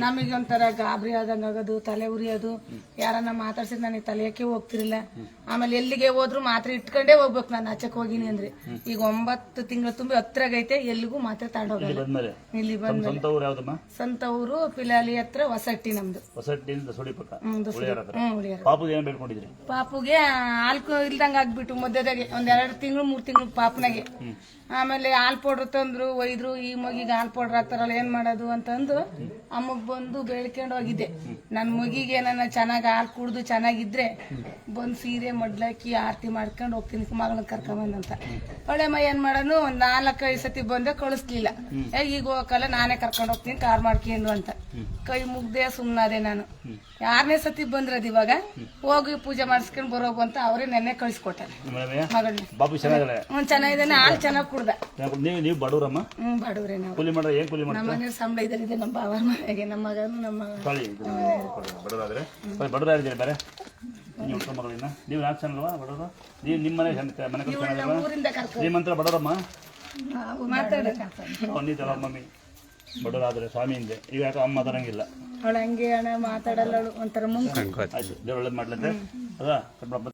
ನಮಗೆ ಒಂಥರ ಗಾಬರಿ ಆದಂಗ ಆಗೋದು, ತಲೆ ಉರಿಯೋದು, ಯಾರನ್ನ ಮಾತಾಡ್ಸಿದ್ ನನಗೆ ತಲೆಯಕ್ಕೆ ಹೋಗ್ತಿರ್ಲಿಲ್ಲ. ಆಮೇಲೆ ಎಲ್ಲಿಗೆ ಹೋದ್ರು ಮಾತ್ರೆ ಇಟ್ಕೊಂಡೇ ಹೋಗ್ಬೇಕು ನಾನು ಆಚೆಕ್ ಹೋಗಿನಿ ಅಂದ್ರೆ. ಈಗ 9 ತಿಂಗಳು ತುಂಬಿ ಹತ್ರಗೈತೆ, ಎಲ್ಲಿಗೂ ಮಾತ್ರೆ ತಗೊಂಡೋಗಲ್ಲ. ಇಲ್ಲಿ ಬಂದ್ಮೇಲೆ ಸ್ವಂತ ಊರು ಪಿಲಾಲಿ ಹತ್ರ ಹೊಸಟ್ಟಿ ನಮ್ದು. ಪಾಪುಗೆ ಹಾಲು ಇಲ್ದಂಗ ಆಗ್ಬಿಟ್ಟು ಮಧ್ಯದಾಗೆ 1-2 ತಿಂಗಳು 3 ತಿಂಗಳು ಪಾಪನಾಗೆ. ಆಮೇಲೆ ಹಾಲ್ ಪೌಡ್ರ್ ತಂದ್ರು, ಒಯ್ದ್ರು. ಈ ಮಗಿಗೆ ಹಾಲ್ ಪೌಡ್ರ್ ಹಾಕ್ತಾರಲ್ಲ ಏನ್ ಮಾಡೋದು ಅಂತಂದು ಅಮ್ಮಗ್ ಬಂದು ಬೇಳ್ಕೊಂಡು ಹೋಗಿದ್ದೆ. ನನ್ ಮಗಿಗೆ ನನ್ನ ಚೆನ್ನಾಗಿ ಹಾಲು ಕುಡ್ದು ಚೆನ್ನಾಗಿದ್ರೆ ಬಂದು ಸೀರೆ ಮಡ್ಲಾಕಿ ಆರತಿ ಮಾಡ್ಕೊಂಡು ಹೋಗ್ತೀನಿ ಮಗಳನ್ನ ಕರ್ಕೊಂಬಂದಂತ. ಒಳ್ಳೆಮ್ಮ ಏನ್ ಮಾಡೋನು 4-5 ಸತಿ ಬಂದೆ, ಕಳಿಸ್ಲಿಲ್ಲ. ಈಗ ಹೋಗಲ್ಲ, ನಾನೇ ಕರ್ಕೊಂಡು ಹೋಗ್ತೀನಿ ಕಾರ್ ಮಾಡ್ಕೊಂಡು ಅಂತ ಕೈ ಮುಗ್ದೆ ಸುಮ್ನಾದೆ ನಾನು. 6ನೇ ಸತಿ ಬಂದ್ರದ್ ಇವಾಗ ಹೋಗಿ ಪೂಜೆ ಮಾಡಿಸ್ಕೊಂಡ್ ಬರೋಗು ಅಂತ ಅವರೇ ನೆನ್ನೆ ಕಳಿಸ್ಕೊಟ್ಟಾರೆ ಮಗಳನ್ನ. ಚೆನ್ನಾಗಿದ್ದಾನೆ, ಹಾಲು ಚೆನ್ನಾಗಿ ಕುಡ್ದ. ನೀವು ಬಡವ್ರಮ್ಮ? ಬಡವ್ರೆ ನಾವು. ನಮ್ಮ ಮನೆ ಸಂಬಳ ಇದರಿದೆ, ನಮ್ಮ ಬಾವ ಮನೆಗೆ, ನಮ್ಮ ಮಗನು ನಮ್ಮ ಬಡವರಾಗಿದ್ದೀರಿ ಬೇರೆ ನೀವು ಮಗಳಿನ. ನೀವು 4 ಜನ ಅಲ್ವಾ ಬಡವರು? ನೀವು ನಿಮ್ಮ ಮನೆ ಊರಿಂದ ಕರ್ಕೊಂಡು ನಿಮ್ಮಂತ್ರ ಬಡವರಮ್ಮ? ಮಾತಾಡ ನೀತಲ್ಲ ಮಮ್ಮಿ ಬಡವರಾದ್ರೆ ಸ್ವಾಮಿ ಹಿಂದೆ. ಈಗ ಯಾಕೆ ಅಮ್ಮ ತರಂಗಿಲ್ಲ? ಅವಳು ಹಂಗೆ ಹಣ ಮಾತಾಡಲ್ಲ, ಒಂಥರ ಮುಂದೆ. ಆಯ್ತು, ದೇವ್ರ ಒಳ್ಳೇದು ಮಾಡ್ಲತ್ತೆ ಅದ.